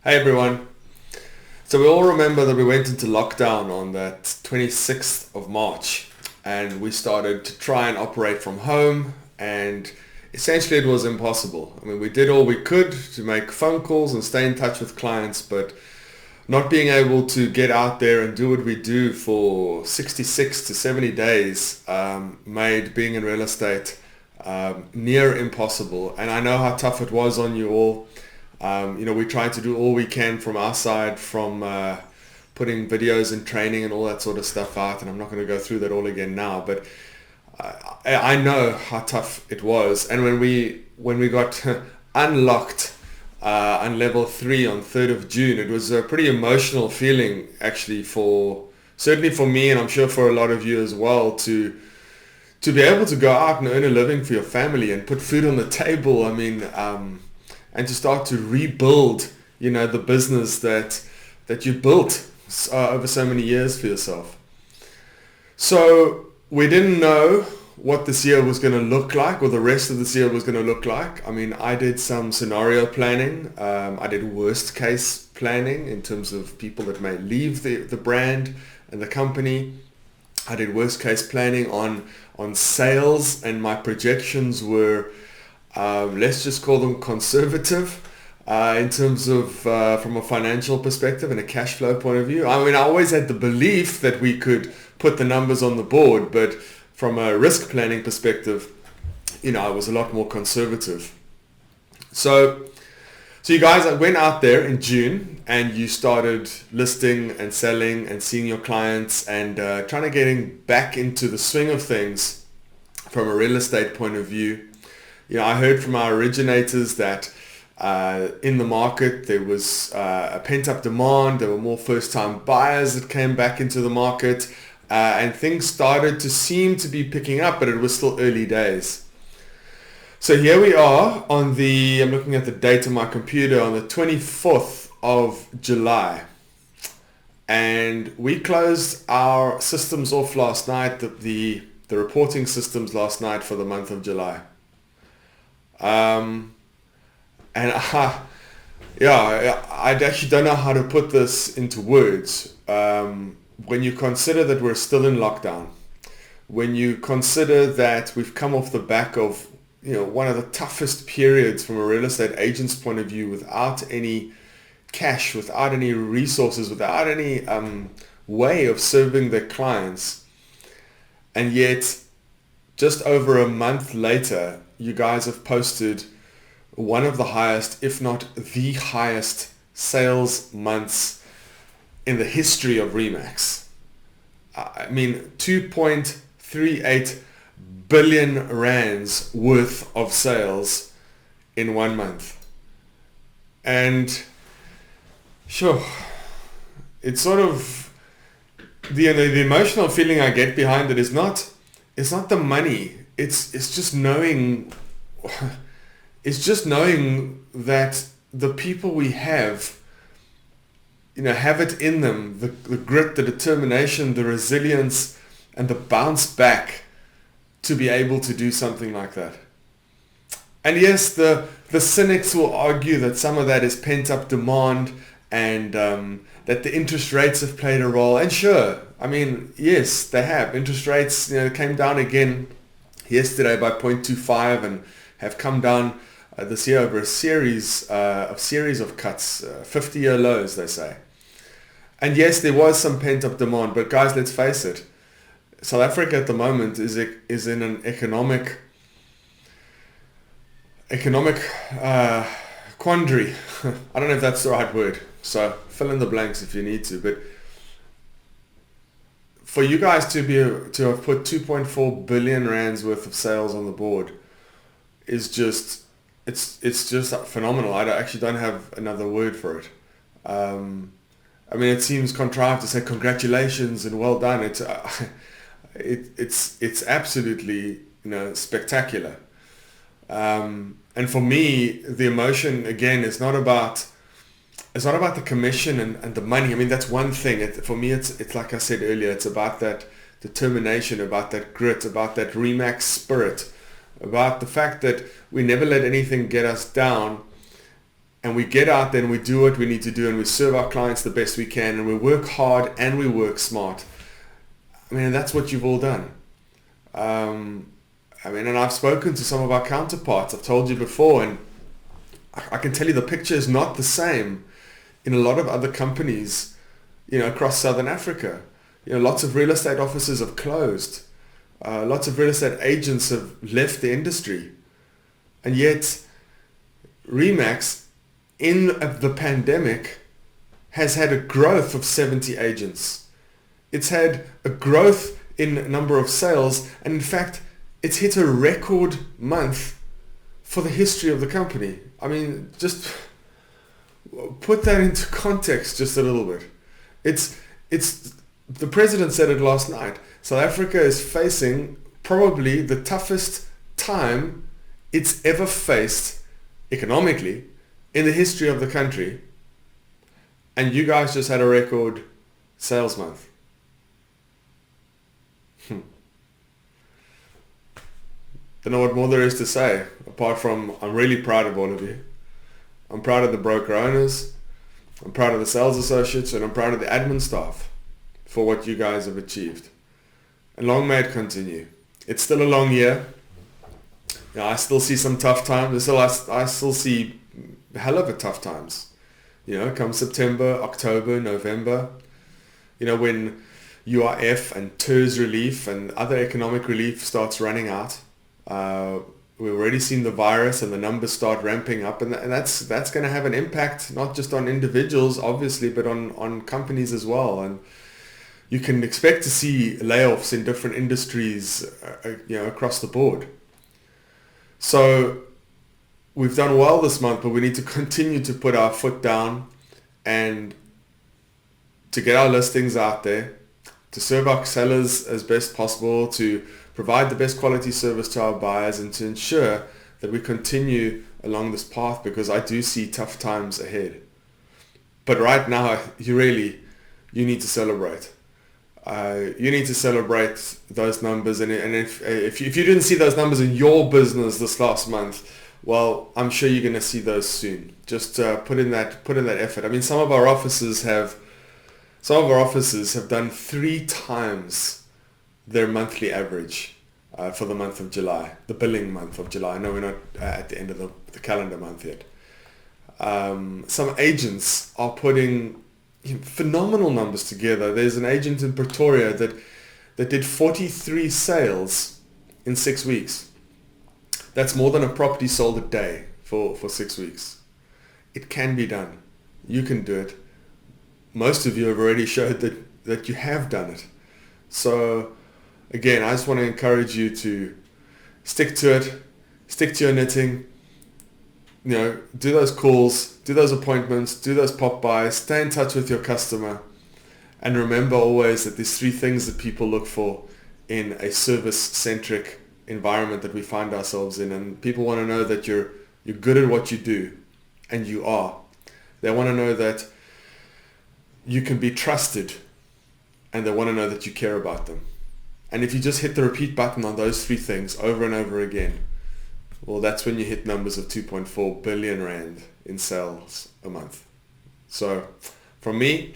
Hey everyone. So we all remember that we went into lockdown on that 26th of March and we started to try and operate from home, and essentially it was impossible. I mean, we did all we could to make phone calls and stay in touch with clients, but not being able to get out there and do what we do for 66 to 70 days made being in real estate near impossible. And I know how tough it was on you all. We tried to do all we can from our side, from putting videos and training and all that sort of stuff out. And I'm not going to go through that all again now, but I know how tough it was. And when we got unlocked on level 3 on 3rd of June, it was a pretty emotional feeling actually, for certainly for me, and I'm sure for a lot of you as well, to be able to go out and earn a living for your family and put food on the table. I mean, and to start to rebuild, the business that you built over so many years for yourself. So we didn't know what this year was going to look like, or the rest of this year was going to look like. I mean, I did some scenario planning. I did worst case planning in terms of people that may leave the brand and the company. I did worst case planning on sales, and my projections were, let's just call them conservative, in terms of from a financial perspective and a cash flow point of view. I mean, I always had the belief that we could put the numbers on the board, but from a risk planning perspective, I was a lot more conservative. So you guys went out there in June and you started listing and selling and seeing your clients and trying to getting back into the swing of things from a real estate point of view. I heard from our originators that in the market there was a pent-up demand. There were more first-time buyers that came back into the market, and things started to seem to be picking up, but it was still early days. So here we are I'm looking at the date on my computer, on the 24th of July. And we closed our systems off last night, the reporting systems last night for the month of July. I actually don't know how to put this into words. When you consider that we're still in lockdown, when you consider that we've come off the back of one of the toughest periods from a real estate agent's point of view, without any cash, without any resources, without any way of serving their clients, and yet just over a month later, you guys have posted one of the highest, if not the highest, sales months in the history of Remax. I mean, 2.38 billion rands worth of sales in 1 month. And sure, it's sort of the emotional feeling I get behind it is not the money. It's just knowing that the people we have it in them, the grit, the determination, the resilience, and the bounce back to be able to do something like that. And yes, the cynics will argue that some of that is pent-up demand, and that the interest rates have played a role. And sure, I mean, yes, they have. Interest rates came down again yesterday by 0.25 and have come down this year over a series of cuts, 50-year lows, they say. And yes, there was some pent-up demand, but guys, let's face it, South Africa at the moment is in an economic quandary. I don't know if that's the right word, so fill in the blanks if you need to. But for you guys to have put 2.4 billion rands worth of sales on the board is just it's just phenomenal. I actually don't have another word for it. I mean, it seems contrived to say congratulations and well done. It's absolutely spectacular. And for me, the emotion again is not about the commission and the money. I mean, that's one thing. For me, it's like I said earlier, it's about that determination, about that grit, about that Remax spirit, about the fact that we never let anything get us down. and we get out there and we do what we need to do and we serve our clients the best we can and we work hard and we work smart. I mean, that's what you've all done. And I've spoken to some of our counterparts. I've told you before, and I can tell you the picture is not the same in a lot of other companies, across Southern Africa. Lots of real estate offices have closed. Lots of real estate agents have left the industry. And yet, Remax, in the pandemic, has had a growth of 70 agents. It's had a growth in number of sales, and in fact, it's hit a record month for the history of the company. I mean, just put that into context just a little bit. It's the president said it last night. South Africa is facing probably the toughest time it's ever faced economically in the history of the country, and you guys just had a record sales month. Don't know what more there is to say, apart from I'm really proud of all of you. I'm proud of the broker owners, I'm proud of the sales associates, and I'm proud of the admin staff for what you guys have achieved. And long may it continue. It's still a long year. I still see some tough times. I still see a hell of a tough times. Come September, October, November, when UIF and TERS relief and other economic relief starts running out. We've already seen the virus and the numbers start ramping up, and that's going to have an impact not just on individuals, obviously, but on companies as well. And you can expect to see layoffs in different industries, across the board. So we've done well this month, but we need to continue to put our foot down and to get our listings out there, to serve our sellers as best possible, to provide the best quality service to our buyers, and to ensure that we continue along this path, because I do see tough times ahead. But right now, you need to celebrate. You need to celebrate those numbers, and if you didn't see those numbers in your business this last month, well, I'm sure you're going to see those soon. Just put in that effort. I mean, some of our offices have done 3 times their monthly average for the month of July, the billing month of July. I know we're not at the end of the calendar month yet. Some agents are putting phenomenal numbers together. There's an agent in Pretoria that did 43 sales in 6 weeks. That's more than a property sold a day for 6 weeks. It can be done. You can do it. Most of you have already showed that you have done it. So again, I just want to encourage you to stick to it, stick to your knitting, do those calls, do those appointments, do those pop buys, stay in touch with your customer, and remember always that there's 3 things that people look for in a service-centric environment that we find ourselves in. And people want to know that you're good at what you do, and you are. They want to know that you can be trusted, and they want to know that you care about them. And if you just hit the repeat button on those 3 things over and over again, well, that's when you hit numbers of 2.4 billion rand in sales a month. So from me,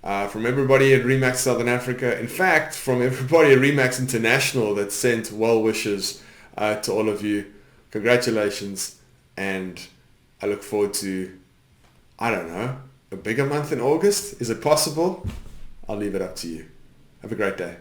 from everybody at Remax Southern Africa, in fact, from everybody at Remax International that sent well wishes to all of you, congratulations. And I look forward to, a bigger month in August. Is it possible? I'll leave it up to you. Have a great day.